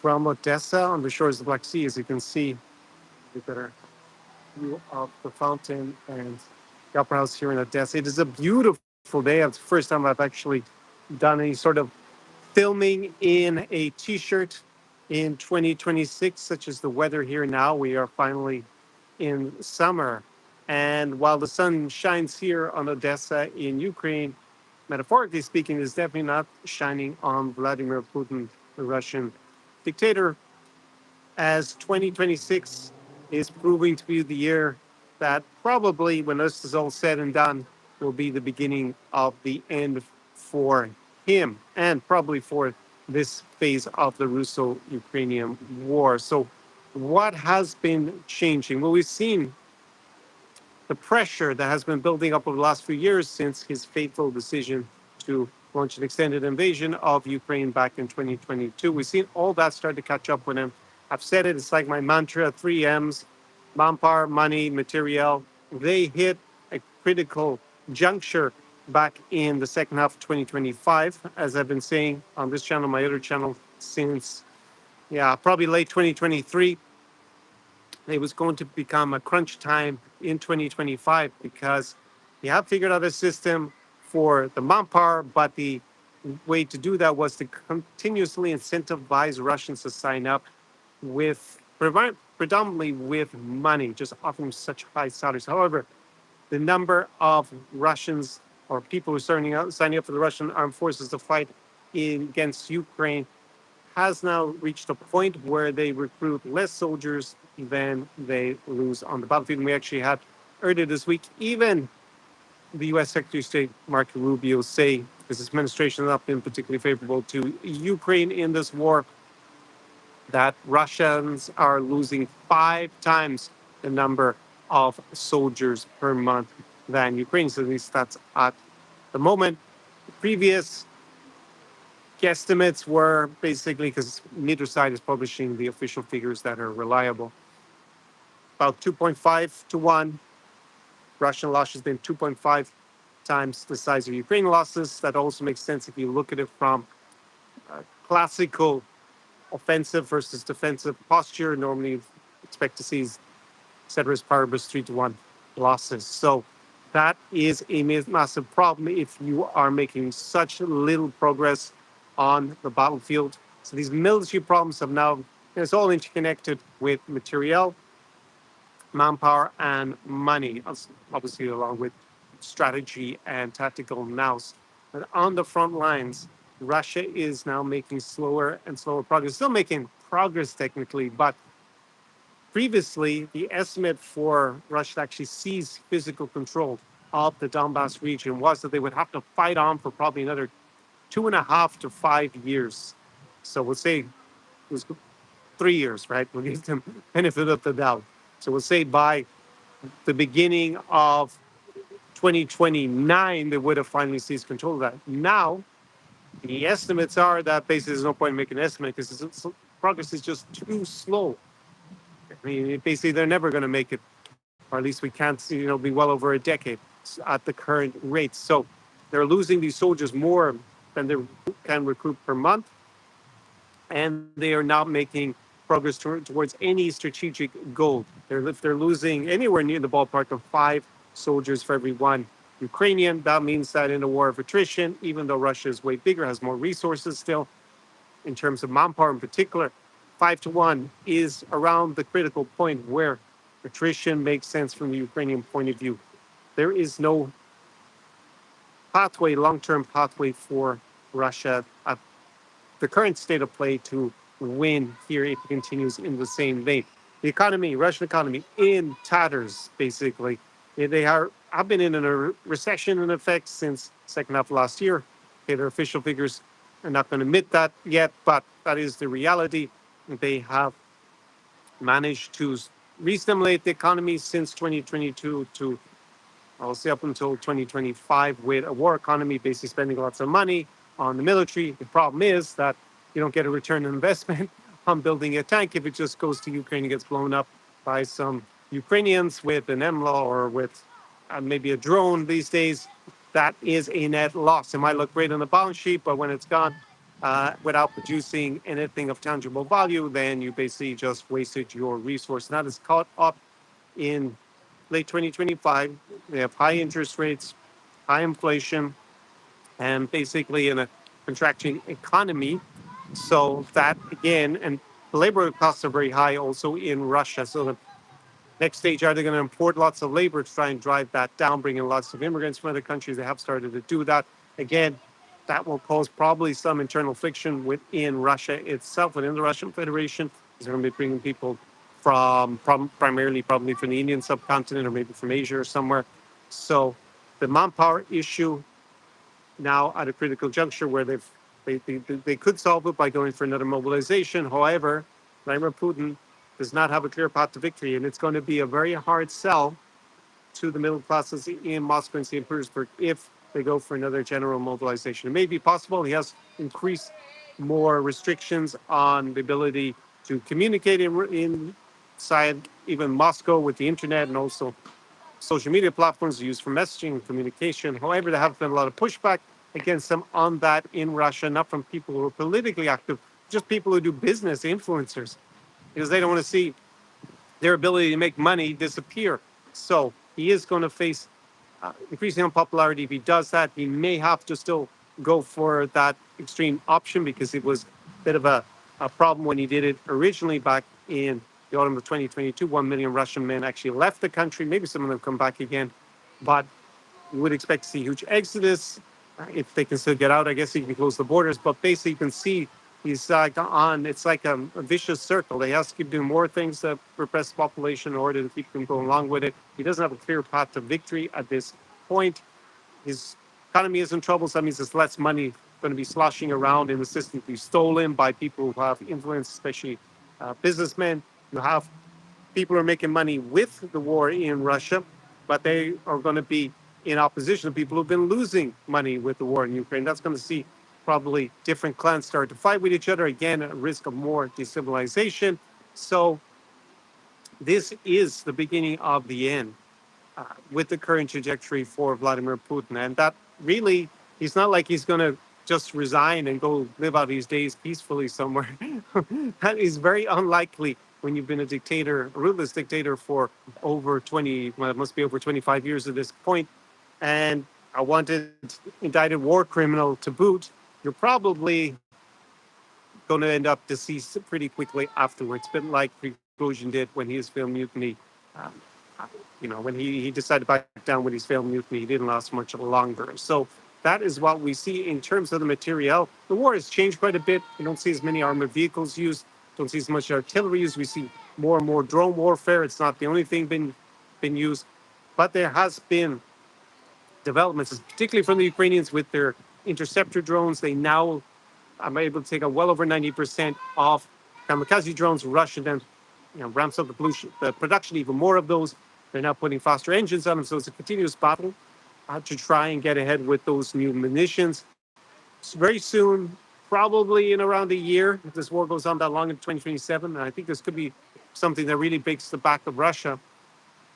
from Odessa on the shores of the Black Sea. As you can see, a better view of the fountain and the opera house here in Odessa. It is a beautiful day. It's the first time I've actually done any sort of filming in a t-shirt in 2026, such as the weather here now. We are finally in summer. And while the sun shines here on Odessa in Ukraine, metaphorically speaking, is definitely not shining on Vladimir Putin, the Russian dictator, as 2026 is proving to be the year that probably, when this is all said and done, will be the beginning of the end for him and probably for this phase of the Russo-Ukrainian war. So what has been changing? Well, we've seen the pressure that has been building up over the last few years since his fateful decision to launch an extended invasion of Ukraine back in 2022. We've seen all that start to catch up with him. I've said it, it's like my mantra, 3Ms, manpower, money, material. They hit a critical juncture back in the second half of 2025, as I've been saying on this channel, my other channel, since, yeah, probably late 2023. It was going to become a crunch time in 2025 because you have figured out a system for the manpower, but the way to do that was to continuously incentivize Russians to sign up with predominantly with money, just offering such high salaries. However, the number of Russians or people who are signing up for the Russian armed forces to fight against Ukraine has now reached a point where they recruit less soldiers than they lose on the battlefield. And we actually had earlier this week, even the U.S. Secretary of State Marco Rubio say, because his administration has not been particularly favorable to Ukraine in this war, that Russians are losing 5 times the number of soldiers per month than Ukraine. So at least that's at the moment. The previous guesstimates were basically, because neither side is publishing the official figures that are reliable, about 2.5 to 1. Russian losses has been 2.5 times the size of Ukraine losses. That also makes sense if you look at it from classical offensive versus defensive posture. Normally, you expect to see ceteris paribus 3 to 1 losses. So that is a massive problem if you are making such little progress on the battlefield. So these military problems have now, it's all interconnected with materiel, manpower, and money, obviously along with strategy and tactical nous. But on the front lines, Russia is now making slower and slower progress. Still making progress technically, but previously, the estimate for Russia to actually seize physical control of the Donbass region was that they would have to fight on for probably another 2.5 to 5 years. So we'll say it was 3 years, right? We'll give them benefit of the doubt. So we'll say by the beginning of 2029, they would have finally seized control of that. Now, the estimates are that basically there's no point in making an estimate because progress is just too slow. I mean, basically, they're never going to make it, or at least we can't, be well over a decade at the current rates. So they're losing these soldiers more than they can recruit per month, and they are not making progress towards any strategic goal. If they're losing anywhere near the ballpark of 5 soldiers for every 1 Ukrainian, that means that in a war of attrition, even though Russia is way bigger, has more resources still, in terms of manpower in particular, 5 to 1 is around the critical point where attrition makes sense from the Ukrainian point of view. There is no pathway, long-term pathway for Russia at the current state of play to win here if it continues in the same vein. The economy, Russian economy, in tatters, basically. They have been in a recession in effect since second half of last year. Okay, their official figures are not going to admit that yet, but that is the reality. They have managed to re-stimulate the economy since 2022 to, I'll say, up until 2025 with a war economy, basically spending lots of money on the military. The problem is that you don't get a return on investment on building a tank if it just goes to Ukraine and gets blown up by some Ukrainians with an MLAW or with maybe a drone these days. That is a net loss. It might look great on the balance sheet, but when it's gone, without producing anything of tangible value, then you basically just wasted your resource. And that is caught up in late 2025. They have high interest rates, high inflation, and basically in a contracting economy. So that again, and the labor costs are very high also in Russia. So the next stage, are they going to import lots of labor to try and drive that down, bring in lots of immigrants from other countries? They have started to do that. Again, that will cause probably some internal friction within Russia itself, within the Russian Federation. They're going to be bringing people from primarily probably from the Indian subcontinent or maybe from Asia or somewhere. So the manpower issue now at a critical juncture where they could solve it by going for another mobilization. However, Vladimir Putin does not have a clear path to victory, and it's going to be a very hard sell to the middle classes in Moscow and St. Petersburg if they go for another general mobilization. It may be possible. He has increased more restrictions on the ability to communicate inside even Moscow with the internet and also social media platforms are used for messaging and communication. However, there have been a lot of pushback against them on that in Russia, not from people who are politically active, just people who do business, influencers, because they don't want to see their ability to make money disappear. So he is going to face increasing unpopularity. If he does that, he may have to still go for that extreme option because it was a bit of a problem when he did it originally back in the autumn of 2022. 1 million Russian men actually left the country. Maybe some of them come back again, but you would expect to see huge exodus. If they can still get out, I guess he can close the borders. But basically, you can see he's on. It's like a vicious circle. They have to keep doing more things to repress the population in order to keep them going along with it. He doesn't have a clear path to victory at this point. His economy is in trouble. So that means there's less money going to be sloshing around in the system to be stolen by people who have influence, especially businessmen. You have people who are making money with the war in Russia, but they are going to be in opposition to people who've been losing money with the war in Ukraine. That's going to see probably different clans start to fight with each other. Again, a risk of more destabilization. So this is the beginning of the end with the current trajectory for Vladimir Putin. And that really, he's not like he's going to just resign and go live out his days peacefully somewhere. That is very unlikely when you've been a dictator, a ruthless dictator for over 20, well, it must be over 25 years at this point, and a wanted indicted war criminal to boot. You're probably going to end up deceased pretty quickly afterwards, a bit like Prigozhin did when his film Mutiny. Um, when he decided to back down with his failed mutiny, he didn't last much longer. So that is what we see in terms of the materiel. The war has changed quite a bit. You don't see as many armored vehicles used, don't see as much artillery used. We see more and more drone warfare. It's not the only thing been used, but there has been developments, particularly from the Ukrainians with their interceptor drones. They now are able to take out well over 90% of kamikaze drones. Russia then ramps up the production even more of those. They're now putting faster engines on them, so it's a continuous battle to try and get ahead with those new munitions. So very soon, probably in around a year, if this war goes on that long in 2027, and I think this could be something that really breaks the back of Russia.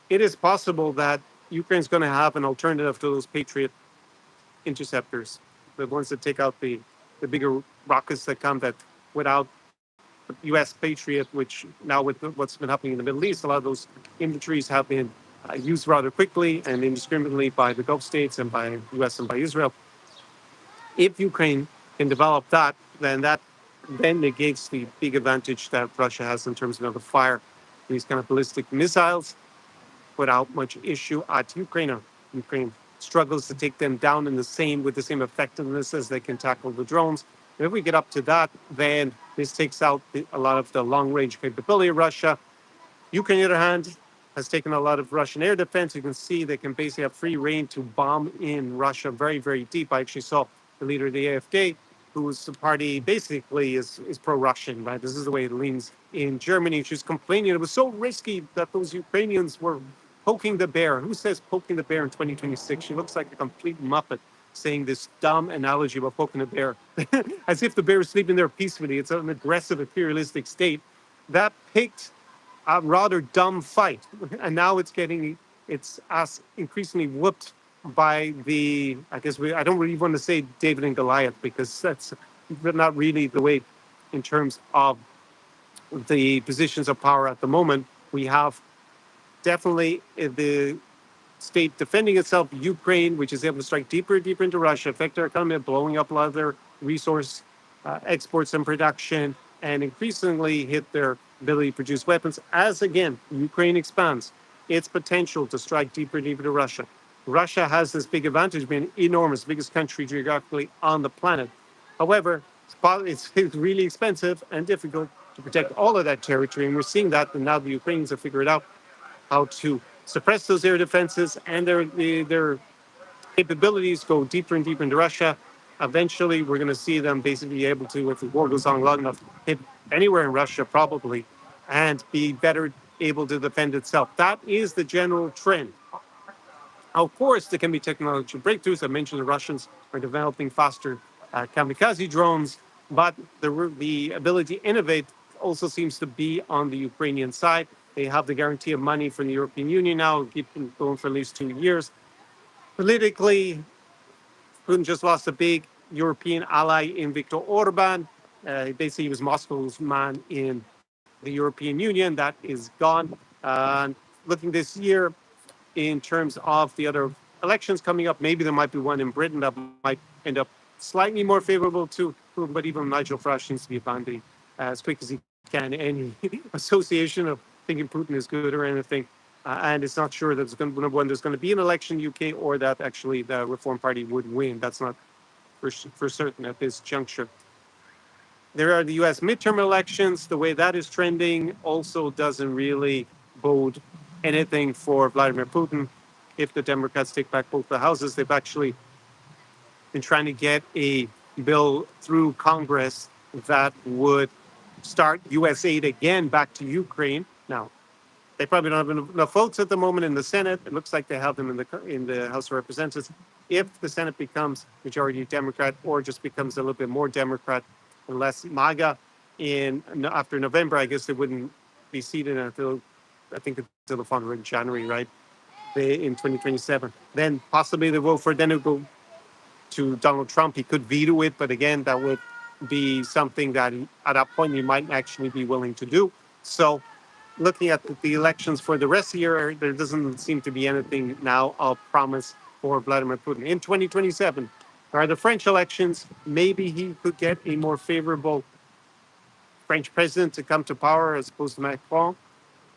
It is possible that Ukraine's going to have an alternative to those Patriot interceptors, the ones that take out the bigger rockets that come that without the U.S. Patriot, which now with what's been happening in the Middle East, a lot of those inventories have been used rather quickly and indiscriminately by the Gulf states and by U.S. and by Israel. If Ukraine can develop that, then negates the big advantage that Russia has in terms of the fire these kind of ballistic missiles without much issue at Ukraine. Ukraine struggles to take them down with the same effectiveness as they can tackle the drones. And if we get up to that, then this takes out a lot of the long-range capability of Russia. Ukraine, on the other hand, has taken a lot of Russian air defense. You can see they can basically have free reign to bomb in Russia very, very deep. I actually saw the leader of the AfD, whose party basically is pro-Russian, right? This is the way it leans in Germany. She's complaining it was so risky that those Ukrainians were poking the bear. Who says poking the bear in 2026? She looks like a complete muppet saying this dumb analogy about poking a bear, as if the bear is sleeping there peacefully. It's an aggressive, imperialistic state. That picked a rather dumb fight, and now it's us increasingly whooped by I don't really want to say David and Goliath because that's but not really the way in terms of the positions of power at the moment. We have definitely the state defending itself, Ukraine, which is able to strike deeper and deeper into Russia, affect their economy, blowing up a lot of their resource exports and production, and increasingly hit their ability to produce weapons. As again, Ukraine expands its potential to strike deeper and deeper into Russia. Russia has this big advantage, being enormous, biggest country geographically on the planet. However, it's really expensive and difficult to protect all of that territory, and we're seeing that. And now the Ukrainians have figured out how to suppress those air defenses and their capabilities go deeper and deeper into Russia. Eventually, we're going to see them basically be able to, if the war goes on long enough, hit anywhere in Russia probably, and be better able to defend itself. That is the general trend. Of course, there can be technology breakthroughs. I mentioned the Russians are developing faster kamikaze drones, but the ability to innovate also seems to be on the Ukrainian side. They have the guarantee of money from the European Union now, keep them going for at least 2 years. Politically, Putin just lost a big European ally in Viktor Orban. Basically, he was Moscow's man in the European Union. That is gone. Looking this year, in terms of the other elections coming up, maybe there might be one in Britain that might end up slightly more favorable to Putin, but even Nigel Farage seems to be abandoning as quick as he can any association of thinking Putin is good or anything. And it's not sure that there's going to, when there's going to be an election in the UK or that actually the Reform Party would win. That's not for certain at this juncture. There are the US midterm elections. The way that is trending also doesn't really bode anything for Vladimir Putin. If the Democrats take back both the houses, they've actually been trying to get a bill through Congress that would start US aid again back to Ukraine. Now, they probably don't have enough votes at the moment in the Senate. It looks like they have them in the House of Representatives. If the Senate becomes majority Democrat or just becomes a little bit more Democrat and less MAGA in after November, I guess they wouldn't be seated until I think until the following January, right? In 2027. Then possibly they vote for it. Then it will go to Donald Trump. He could veto it, but again, that would be something that at that point he might actually be willing to do. So looking at the elections for the rest of the year, there doesn't seem to be anything now of promise for Vladimir Putin. In 2027, there are the French elections. Maybe he could get a more favorable French president to come to power as opposed to Macron,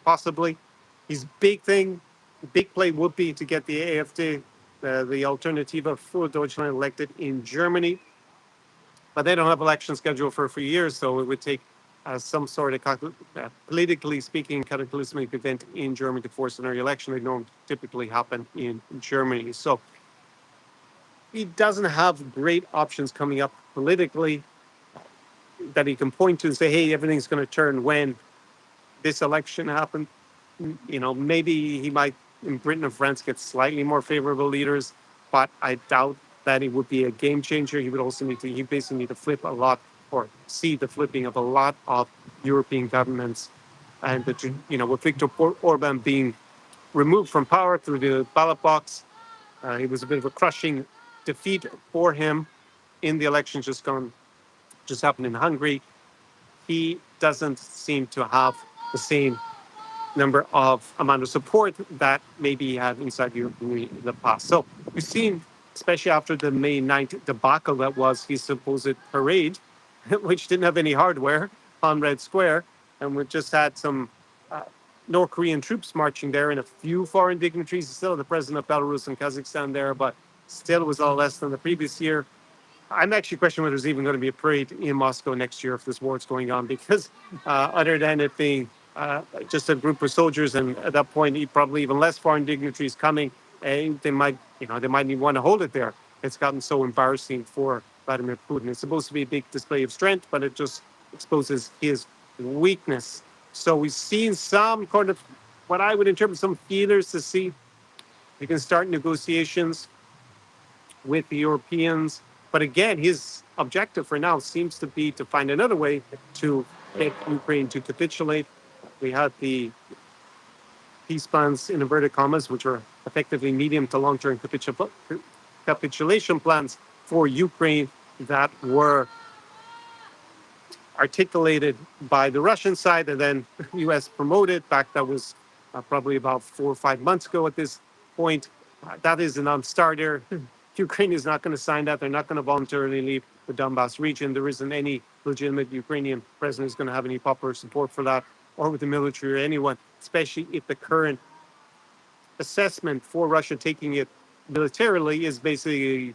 possibly. His big play would be to get the AfD, the Alternative für Deutschland, elected in Germany. But they don't have elections scheduled for a few years, so it would take some sort of, politically speaking, cataclysmic event in Germany to force an early election. They don't typically happen in Germany. So he doesn't have great options coming up politically that he can point to and say, hey, everything's going to turn when this election happened. Maybe he might in Britain and France get slightly more favorable leaders, but I doubt that it would be a game changer. He would also he basically need to flip a lot or see the flipping of a lot of European governments. And, with Viktor Orban being removed from power through the ballot box, it was a bit of a crushing defeat for him in the election just happened in Hungary. He doesn't seem to have the same number of amount of support that maybe he had inside the European Union in the past. So we've seen, especially after the May 9th debacle that was his supposed parade, which didn't have any hardware on Red Square, and we just had some North Korean troops marching there and a few foreign dignitaries, still the president of Belarus and Kazakhstan there, but still it was a lot less than the previous year. I'm actually questioning whether there's even going to be a parade in Moscow next year if this war is going on, because other than it being just a group of soldiers, and at that point, probably even less foreign dignitaries coming, they might even want to hold it there. It's gotten so embarrassing for Vladimir Putin. It's supposed to be a big display of strength, but it just exposes his weakness. So we've seen some kind of what I would interpret some feelers to see if we can start negotiations with the Europeans. But again, his objective for now seems to be to find another way to get Ukraine to capitulate. We had the peace plans in inverted commas, which are effectively medium to long-term capitulation plans for Ukraine that were articulated by the Russian side and then U.S. promoted back. That was probably about 4 or 5 months ago at this point. That is a non-starter. Ukraine is not going to sign that. They're not going to voluntarily leave the Donbass region. There isn't any legitimate Ukrainian president who's going to have any popular support for that, or with the military or anyone, especially if the current assessment for Russia taking it militarily is basically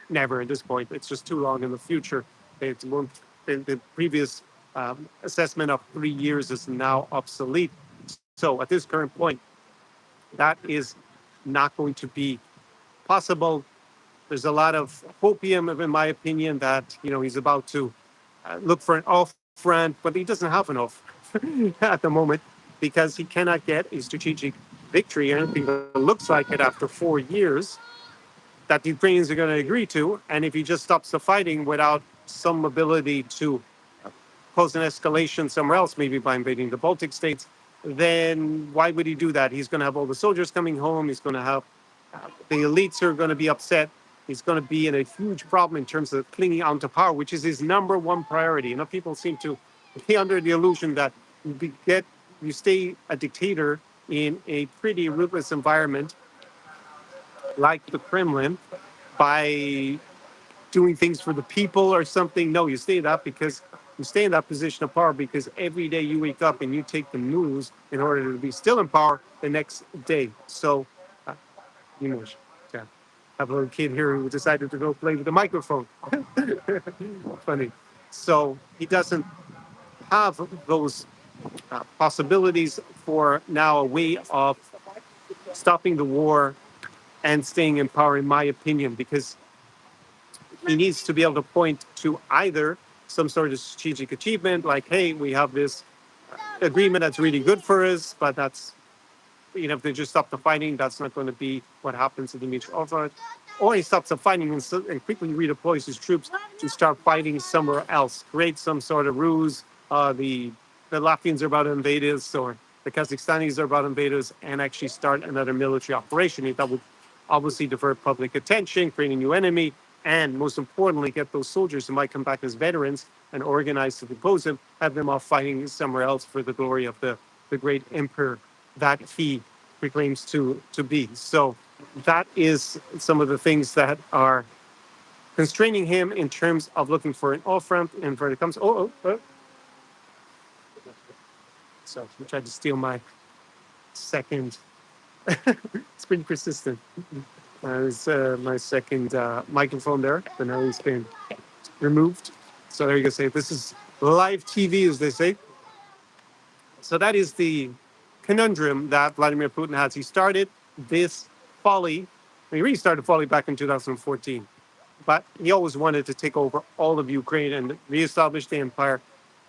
never at this point. It's just too long in the future. It won't, the previous assessment of 3 years is now obsolete. So at this current point, that is not going to be possible. There's a lot of hopium, in my opinion, that he's about to look for an off ramp, but he doesn't have an off at the moment because he cannot get a strategic victory or anything that looks like it after 4 years that the Ukrainians are going to agree to. And if he just stops the fighting without some ability to cause an escalation somewhere else, maybe by invading the Baltic states, then why would he do that? He's going to have all the soldiers coming home. He's going to have the elites are going to be upset. He's going to be in a huge problem in terms of clinging on to power, which is his number one priority. People seem to be under the illusion that you stay a dictator in a pretty ruthless environment like the Kremlin by doing things for the people or something. No, you stay in that position of power because every day you wake up and you take the news in order to be still in power the next day. So, you know, yeah, have a little kid here who decided to go play with the microphone. Funny. So he doesn't have those possibilities for now a way of stopping the war and staying in power, in my opinion, because he needs to be able to point to either some sort of strategic achievement, like, hey, we have this agreement that's really good for us, but that's, if they just stop the fighting, that's not going to be what happens in the mutual offer. Or he stops the fighting and quickly redeploys his troops to start fighting somewhere else, create some sort of ruse. The Latvians are about to invade us, or the Kazakhstanis are about to invade us, and actually start another military operation. That would obviously divert public attention, create a new enemy, and most importantly, get those soldiers who might come back as veterans and organize to depose him, have them off fighting somewhere else for the glory of the great emperor that he proclaims to be. So that is some of the things that are constraining him in terms of looking for an off ramp. And when it comes, so he tried to steal my second. It's pretty persistent. It's my second microphone there, but now it's been removed. So there you go. Say this is live TV, as they say. So that is the conundrum that Vladimir Putin has. He started this folly. He really started folly back in 2014, but he always wanted to take over all of Ukraine and reestablish the empire.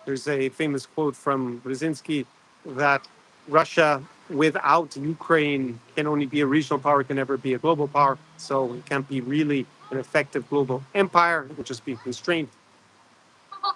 There's a famous quote from Brzezinski that Russia without Ukraine can only be a regional power, can never be a global power. So it can't be really an effective global empire. It will just be constrained.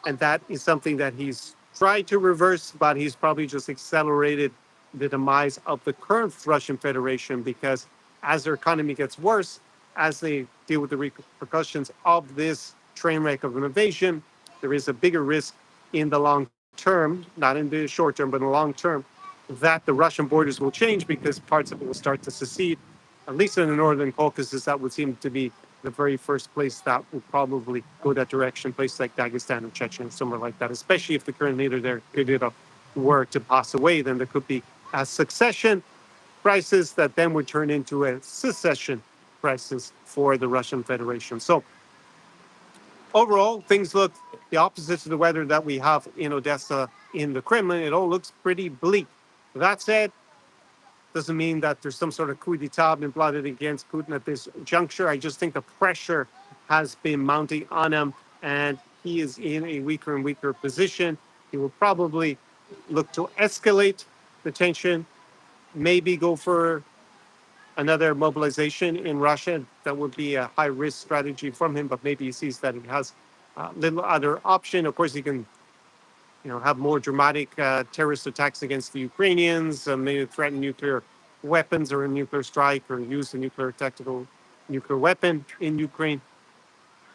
And that is something that he's tried to reverse, but he's probably just accelerated the demise of the current Russian Federation because as their economy gets worse, as they deal with the repercussions of this train wreck of an invasion, there is a bigger risk in the long term, not in the short term, but in the long term, that the Russian borders will change because parts of it will start to secede. At least in the northern Caucasus, that would seem to be the very first place that would probably go that direction, places like Dagestan or Chechnya, somewhere like that, especially if the current leader there, Kadyrov, were to pass away, then there could be a succession crisis that then would turn into a secession crisis for the Russian Federation. So overall, things look the opposite to the weather that we have in Odessa in the Kremlin. It all looks pretty bleak. That said, doesn't mean that there's some sort of coup d'etat been plotted against Putin at this juncture. I just think the pressure has been mounting on him, and he is in a weaker and weaker position. He will probably look to escalate the tension, maybe go for another mobilization in Russia. That would be a high risk strategy from him, but maybe he sees that he has little other option. Of course, he can have more dramatic terrorist attacks against the Ukrainians, maybe threaten nuclear weapons or a nuclear strike or use a nuclear weapon in Ukraine,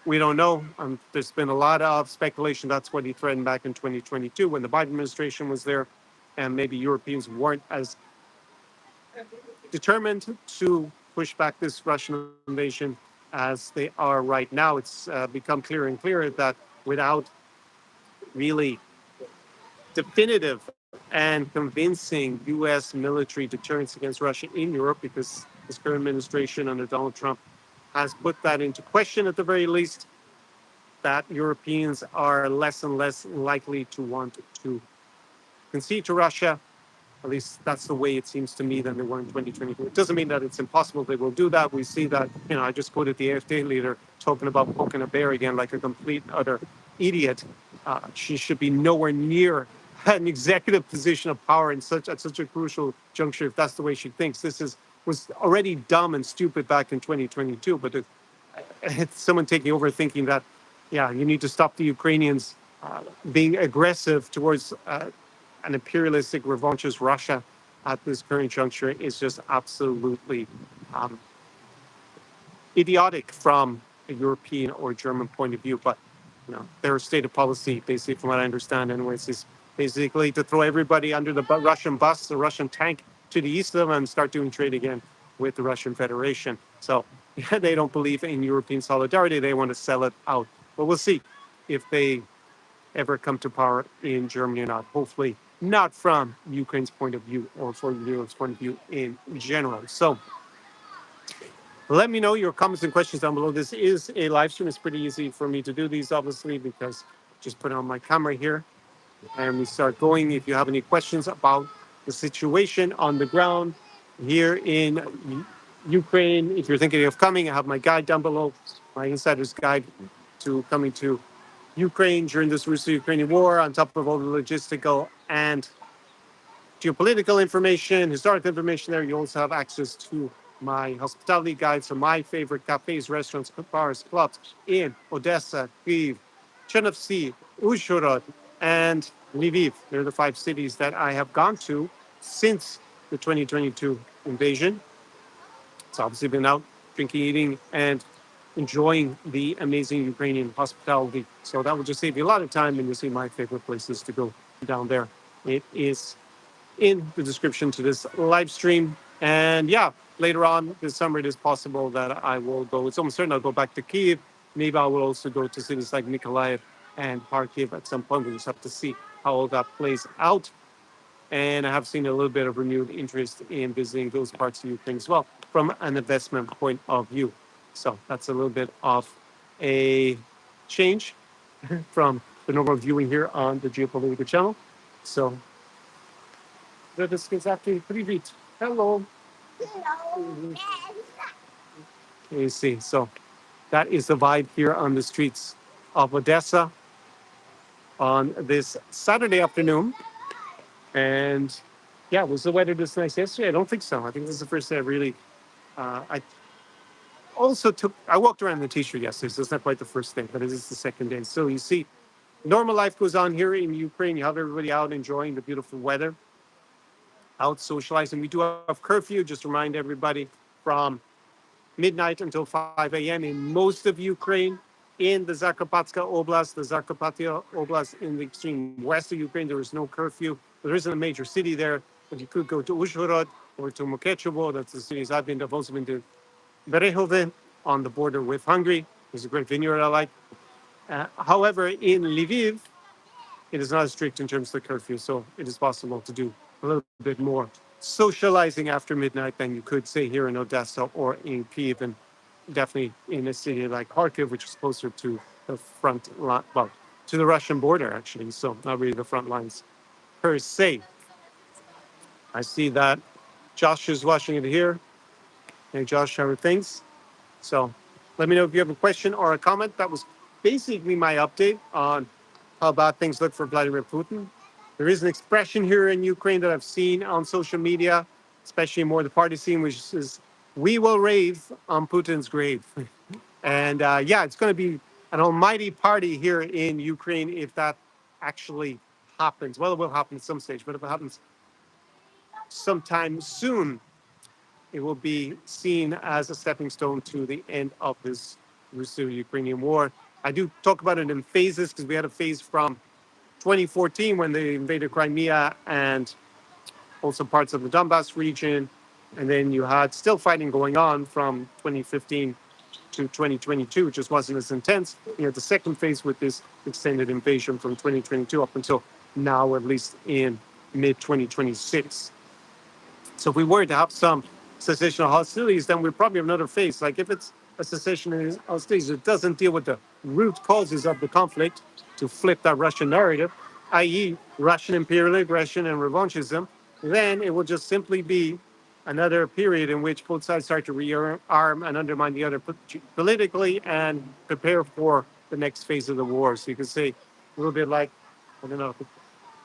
We don't know. There's been a lot of speculation. That's what he threatened back in 2022 when the Biden administration was there, and maybe Europeans weren't as determined to push back this Russian invasion as they are right now. It's become clearer and clearer that without really definitive and convincing U.S. military deterrence against Russia in Europe, because this current administration under Donald Trump has put that into question at the very least, that Europeans are less and less likely to want to concede to Russia. At least that's the way it seems to me than they were in 2022. It doesn't mean that it's impossible they will do that. We see that, I just quoted the AfD leader talking about poking a bear again like a complete, utter idiot. She should be nowhere near an executive position of power at such a crucial juncture if that's the way she thinks. Was already dumb and stupid back in 2022, but it's someone taking over thinking that, yeah, you need to stop the Ukrainians being aggressive towards an imperialistic, revanchist Russia at this current juncture is just absolutely um, idiotic from a European or German point of view. But their stated policy, basically, from what I understand, anyways, is basically to throw everybody under the Russian bus, the Russian tank to the east of them, and start doing trade again with the Russian Federation. So they don't believe in European solidarity. They want to sell it out. But we'll see if they ever come to power in Germany or not. Hopefully, not from Ukraine's point of view or from Europe's point of view in general. So let me know your comments and questions down below. This is a live stream. It's pretty easy for me to do these, obviously, because just put on my camera here and we start going. If you have any questions about the situation on the ground here in Ukraine, if you're thinking of coming, I have my guide down below, my insider's guide to coming to Ukraine during this Russo-Ukrainian war, on top of all the logistical and geopolitical information, historical information there. You also have access to my hospitality guides for my favorite cafes, restaurants, bars, clubs in Odessa, Kyiv, Chernovtsi, Uzhhorod, and Lviv. They're the 5 cities that I have gone to since the 2022 invasion. It's obviously been out drinking, eating, and enjoying the amazing Ukrainian hospitality. So that will just save you a lot of time, and you'll see my favorite places to go down there. It is in the description to this live stream. And yeah, later on this summer, it is possible that I will go. It's almost certain I'll go back to Kyiv. Maybe I will also go to cities like Mykolaiv and Kharkiv at some point. We just have to see how all that plays out. And I have seen a little bit of renewed interest in visiting those parts of Ukraine as well from an investment point of view. So that's a little bit of a change from the normal viewing here on the Geopolitical channel. So this is actually привіт. Hello. Hello. You see, so that is the vibe here on the streets of Odessa on this Saturday afternoon. And yeah, was the weather this nice yesterday? I don't think so. I think this is the first day I really. I walked around in the t-shirt yesterday, so it's not quite the first day, but it is the second day. So you see, normal life goes on here in Ukraine. You have everybody out enjoying the beautiful weather, out socializing. We do have curfew, just to remind everybody, from midnight until 5 a.m. in most of Ukraine. In the Zakarpatska Oblast, the Zakarpattia Oblast in the extreme west of Ukraine, there is no curfew. There isn't a major city there, but you could go to Uzhhorod or to Mukechevo. That's the cities I've been to. I've also been to Berehove on the border with Hungary. There's a great vineyard I like. However, in Lviv, it is not as strict in terms of the curfew, so it is possible to do a little bit more socializing after midnight than you could say here in Odessa or in Kyiv, and definitely in a city like Kharkiv, which is closer to the front line, well, to the Russian border actually, so not really the front lines per se. I see that Josh is watching it here. Hey Josh, how are things? So let me know if you have a question or a comment. That was basically my update on how bad things look for Vladimir Putin. There is an expression here in Ukraine that I've seen on social media, especially more the party scene, which is, "We will rave on Putin's grave." And yeah, it's going to be an almighty party here in Ukraine if that actually happens. Well, it will happen at some stage, but if it happens sometime soon, it will be seen as a stepping stone to the end of this Russo-Ukrainian war. I do talk about it in phases because we had a phase from 2014 when they invaded Crimea and also parts of the Donbass region. And then you had still fighting going on from 2015 to 2022, which just wasn't as intense. You had the second phase with this extended invasion from 2022 up until now, at least in mid 2026. So if we were to have some cessation of hostilities, then we probably have another phase. Like if it's a cessation of hostilities, it doesn't deal with the root causes of the conflict to flip that Russian narrative, i.e., Russian imperial aggression and revanchism, then it will just simply be another period in which both sides start to rearm and undermine the other politically and prepare for the next phase of the war. So you could say a little bit like, I don't know,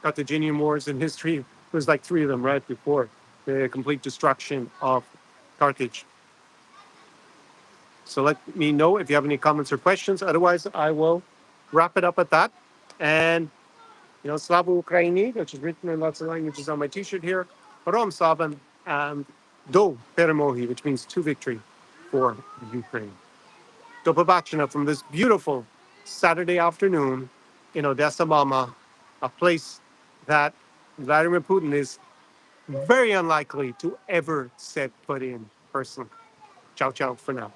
Carthaginian wars in history. There's like three of them right before the complete destruction of Carthage. So let me know if you have any comments or questions. Otherwise, I will wrap it up at that. And, Slava Ukraini, which is written in lots of languages on my t-shirt here, Rom Saban, and Do Peremohi, which means to victory for Ukraine. Do Pobachina from this beautiful Saturday afternoon in Odessa, Mama, a place that Vladimir Putin is very unlikely to ever set foot in personally. Ciao, ciao for now.